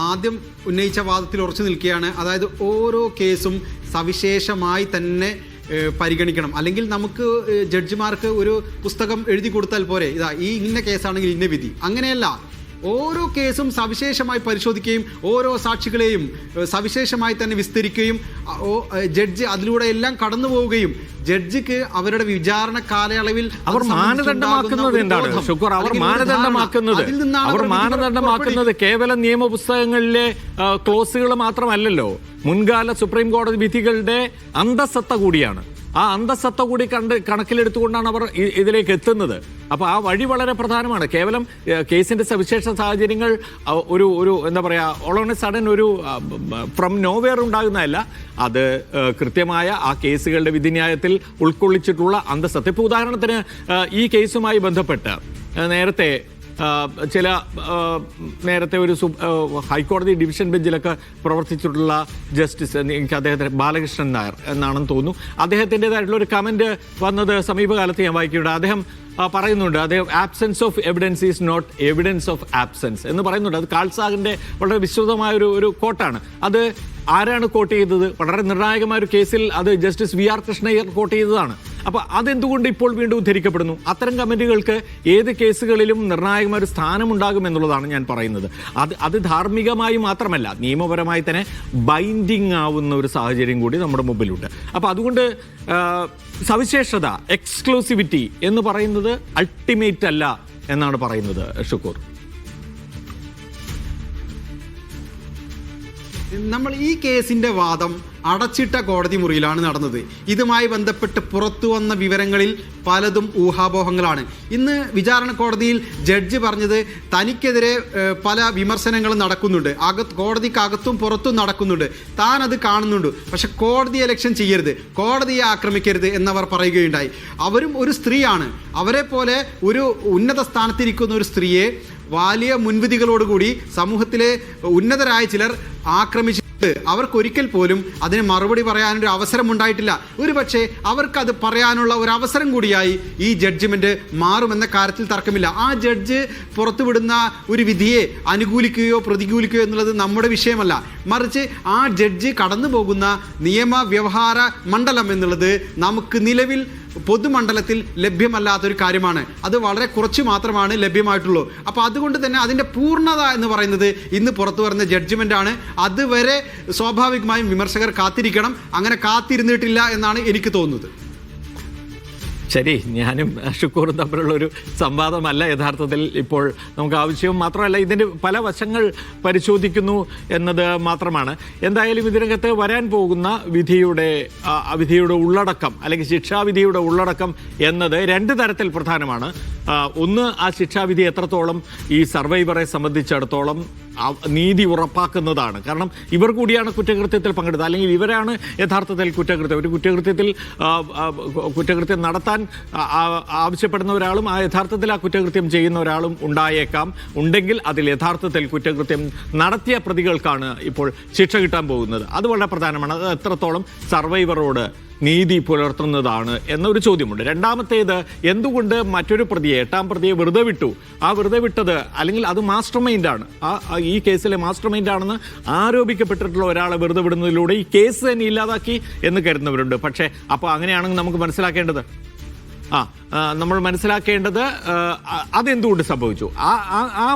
ആദ്യം ഉന്നയിച്ച വാദത്തിൽ ഉറച്ചു നിൽക്കുകയാണ്. അതായത് ഓരോ കേസും സവിശേഷമായി തന്നെ പരിഗണിക്കണം. അല്ലെങ്കിൽ നമുക്ക് ജഡ്ജിമാർക്ക് ഒരു പുസ്തകം എഴുതി കൊടുത്താൽ പോരെ, ഈ ഇന്ന കേസാണെങ്കിൽ ഇന്ന വിധി. അങ്ങനെയല്ല, ഓരോ കേസും സവിശേഷമായി പരിശോധിക്കുകയും ഓരോ സാക്ഷികളെയും സവിശേഷമായി തന്നെ വിസ്തരിക്കുകയും ജഡ്ജി അതിലൂടെ എല്ലാം കടന്നു പോവുകയും ജഡ്ജിക്ക് അവരുടെ വിചാരണ കാലയളവിൽ അവർ മാനദണ്ഡമാക്കുന്നത് എന്താണ് ഷുക്കൂർ? അവർ മാനദണ്ഡമാക്കുന്നത് കേവലം നിയമപുസ്തകങ്ങളിലെ ക്ലോസുകൾ മാത്രമല്ലല്ലോ, മുൻകാല സുപ്രീം കോടതി വിധികളുടെ അന്തസത്ത കൂടിയാണ്. ആ അന്തസത്ത കൂടി കണക്കിലെടുത്തുകൊണ്ടാണ് അവർ ഇതിലേക്ക് എത്തുന്നത്. അപ്പോൾ ആ വഴി വളരെ പ്രധാനമാണ്. കേവലം കേസിന്റെ സവിശേഷ സാഹചര്യങ്ങൾ ഒരു എന്താ പറയുക, ഓൾ ഓൺ എ സഡൻ ഒരു ഫ്രം നോവെയർ ഉണ്ടാകുന്നതല്ല. അത് കൃത്യമായ ആ കേസുകളുടെ വിധിന്യായത്തിൽ ഉൾക്കൊള്ളിച്ചിട്ടുള്ള അന്തസത്ത. ഇപ്പോൾ ഉദാഹരണത്തിന് ഈ കേസുമായി ബന്ധപ്പെട്ട് നേരത്തെ ഒരു ഹൈക്കോടതി ഡിവിഷൻ ബെഞ്ചിലൊക്കെ പ്രവർത്തിച്ചിട്ടുള്ള ജസ്റ്റിസ്, എനിക്ക് അദ്ദേഹത്തിന് ബാലകൃഷ്ണൻ നായർ എന്നാണെന്ന് തോന്നുന്നു, അദ്ദേഹത്തിൻ്റെതായിട്ടുള്ള ഒരു കമൻറ്റ് വന്നത് സമീപകാലത്ത് ഞാൻ വായിക്കുകയുണ്ട്. അദ്ദേഹം പറയുന്നുണ്ട്, അദ്ദേഹം absence of evidence is not evidence of absence എന്ന് പറയുന്നുണ്ട്. അത് കാൾസാഗിൻ്റെ വളരെ വിശ്രുതമായ ഒരു കോട്ടാണ്. അത് ആരാണ് കോട്ട് ചെയ്തത്? വളരെ നിർണായകമായ ഒരു കേസിൽ അത് justice V R Krishna Iyer quote ചെയ്തതാണ്. അപ്പോൾ അതെന്തുകൊണ്ട് ഇപ്പോൾ വീണ്ടും ഉദ്ധരിക്കപ്പെടുന്നു? അത്തരം കമന്റുകൾക്ക് ഏത് കേസുകളിലും നിർണായകമായ ഒരു സ്ഥാനമുണ്ടാകും എന്നുള്ളതാണ് ഞാൻ പറയുന്നത്. അത് ധാർമ്മികമായി മാത്രമല്ല, നിയമപരമായി തന്നെ ബൈൻഡിങ് ആവുന്ന ഒരു സാഹചര്യം കൂടി നമ്മുടെ മുമ്പിലുണ്ട്. അപ്പോൾ അതുകൊണ്ട് സവിശേഷത, എക്സ്ക്ലൂസിവിറ്റി എന്ന് പറയുന്നത് അൾട്ടിമേറ്റ് അല്ല എന്നാണ് പറയുന്നത് ഷുക്കൂർ. നമ്മൾ ഈ കേസിന്റെ വാദം അടച്ചിട്ട കോടതി മുറിയിലാണ് നടന്നത്. ഇതുമായി ബന്ധപ്പെട്ട് പുറത്തു വന്ന വിവരങ്ങളിൽ പലതും ഊഹാപോഹങ്ങളാണ്. ഇന്ന് വിചാരണ കോടതിയിൽ ജഡ്ജി പറഞ്ഞത് തനിക്കെതിരെ പല വിമർശനങ്ങളും നടക്കുന്നുണ്ട്, കോടതിക്കകത്തും പുറത്തും നടക്കുന്നുണ്ട്, താൻ അത് കാണുന്നുണ്ട്, പക്ഷെ കോടതി ഇലക്ഷൻ ചെയ്യരുത്, കോടതിയെ ആക്രമിക്കരുത് എന്നവർ പറയുകയുണ്ടായി. അവരും ഒരു സ്ത്രീയാണ്. അവരെ പോലെ ഒരു ഉന്നത സ്ഥാനത്തിരിക്കുന്ന ഒരു സ്ത്രീയെ വലിയ മുൻവിധികളോടുകൂടി സമൂഹത്തിലെ ഉന്നതരായ ചിലർ ആക്രമിച്ചിട്ടുണ്ട്. അവർക്കൊരിക്കൽ പോലും അതിന് മറുപടി പറയാനൊരു അവസരം ഉണ്ടായിട്ടില്ല. ഒരുപക്ഷെ അവർക്കത് പറയാനുള്ള ഒരു അവസരം കൂടിയായി ഈ ജഡ്ജ്മെന്റ് മാറുമെന്ന കാര്യത്തിൽ തർക്കമില്ല. ആ ജഡ്ജ് പുറത്തുവിടുന്ന ഒരു വിധിയെ അനുകൂലിക്കുകയോ പ്രതികൂലിക്കുകയോ എന്നുള്ളത് നമ്മുടെ വിഷയമല്ല. മറിച്ച് ആ ജഡ്ജ് കടന്നു പോകുന്ന നിയമവ്യവഹാര മണ്ഡലം എന്നുള്ളത് നമുക്ക് നിലവിൽ പൊതുമണ്ഡലത്തിൽ ലഭ്യമല്ലാത്തൊരു കാര്യമാണ്. അത് വളരെ കുറച്ച് മാത്രമാണ് ലഭ്യമായിട്ടുള്ളൂ. അപ്പോൾ അതുകൊണ്ട് തന്നെ അതിൻ്റെ പൂർണ്ണത എന്ന് പറയുന്നത് ഇന്ന് പുറത്തു വരുന്ന ജഡ്ജ്മെൻ്റ് ആണ്. അതുവരെ സ്വാഭാവികമായും വിമർശകർ കാത്തിരിക്കണം. അങ്ങനെ കാത്തിരുന്നിട്ടില്ല എന്നാണ് എനിക്ക് തോന്നുന്നത്. ശരി, ഞാനും ഷുക്കൂറും തമ്മിലുള്ള ഒരു സംവാദമല്ല യഥാർത്ഥത്തിൽ ഇപ്പോൾ നമുക്ക് ആവശ്യവും, മാത്രമല്ല ഇതിൻ്റെ പല വശങ്ങൾ പരിശോധിക്കുന്നു എന്നത് മാത്രമാണ്. എന്തായാലും ഇതിനകത്ത് വരാൻ പോകുന്ന വിധിയുടെ ഉള്ളടക്കം അല്ലെങ്കിൽ ശിക്ഷാവിധിയുടെ ഉള്ളടക്കം എന്നത് രണ്ട് തരത്തിൽ പ്രധാനമാണ്. ഒന്ന്, ആ ശിക്ഷാവിധി എത്രത്തോളം ഈ സർവൈവറെ സംബന്ധിച്ചിടത്തോളം നീതി ഉറപ്പാക്കുന്നതാണ്. കാരണം ഇവർ കൂടിയാണ് കുറ്റകൃത്യത്തിൽ പങ്കെടുത്തത്, അല്ലെങ്കിൽ ഇവരാണ് യഥാർത്ഥത്തിൽ ഒരു കുറ്റകൃത്യം നടത്താൻ ആവശ്യപ്പെടുന്ന ഒരാളും യഥാർത്ഥത്തിൽ ആ കുറ്റകൃത്യം ചെയ്യുന്ന ഒരാളും ഉണ്ടെങ്കിൽ അതിൽ യഥാർത്ഥത്തിൽ കുറ്റകൃത്യം നടത്തിയ പ്രതികൾക്കാണ് ഇപ്പോൾ ശിക്ഷ കിട്ടാൻ പോകുന്നത്. അത് വളരെ പ്രധാനമാണ്. അത് എത്രത്തോളം സർവൈവറോട് നീതി പുലർത്തുന്നതാണ് എന്നൊരു ചോദ്യമുണ്ട്. രണ്ടാമത്തേത്, എന്തുകൊണ്ട് മറ്റൊരു പ്രതിയെ, 8ാം പ്രതിയെ വെറുതെ വിട്ടു? ആ വെറുതെ വിട്ടത് അല്ലെങ്കിൽ അത് മാസ്റ്റർ മൈൻഡാണ്, ഈ കേസിലെ മാസ്റ്റർ മൈൻഡാണെന്ന് ആരോപിക്കപ്പെട്ടിട്ടുള്ള ഒരാളെ വെറുതെ വിടുന്നതിലൂടെ ഈ കേസ് തന്നെ ഇല്ലാതാക്കി എന്ന് കരുതുന്നവരുണ്ട്. പക്ഷേ അപ്പോൾ അങ്ങനെയാണെങ്കിൽ നമുക്ക് മനസ്സിലാക്കേണ്ടത് അതെന്തുകൊണ്ട് സംഭവിച്ചു, ആ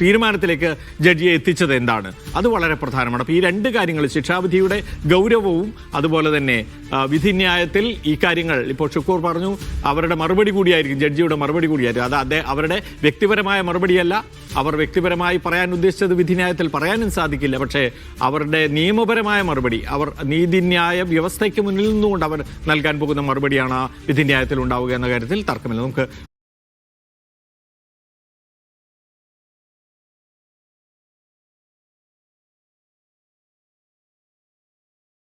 തീരുമാനത്തിലേക്ക് ജഡ്ജിയെ എത്തിച്ചത് എന്താണ്, അത് വളരെ പ്രധാനമാണ്. അപ്പോൾ ഈ രണ്ട് കാര്യങ്ങൾ, ശിക്ഷാവിധിയുടെ ഗൗരവവും അതുപോലെ തന്നെ വിധിന്യായത്തിൽ ഈ കാര്യങ്ങൾ, ഇപ്പോൾ ഷുക്കൂർ പറഞ്ഞു അവരുടെ മറുപടി കൂടിയായിരിക്കും, ജഡ്ജിയുടെ മറുപടി കൂടിയായിരിക്കും. അത് അവരുടെ വ്യക്തിപരമായ മറുപടിയല്ല. അവർ വ്യക്തിപരമായി പറയാൻ ഉദ്ദേശിച്ചത് വിധിന്യായത്തിൽ പറയാനും സാധിക്കില്ല. പക്ഷേ അവരുടെ നിയമപരമായ മറുപടി, അവർ നീതിന്യായ വ്യവസ്ഥയ്ക്ക് മുന്നിൽ നിന്നുകൊണ്ട് അവർ നൽകാൻ പോകുന്ന മറുപടിയാണ് വിധിന്യായത്തിൽ ഉണ്ടാവുക എന്ന കാര്യത്തിൽ തർക്കമില്ല. നമുക്ക്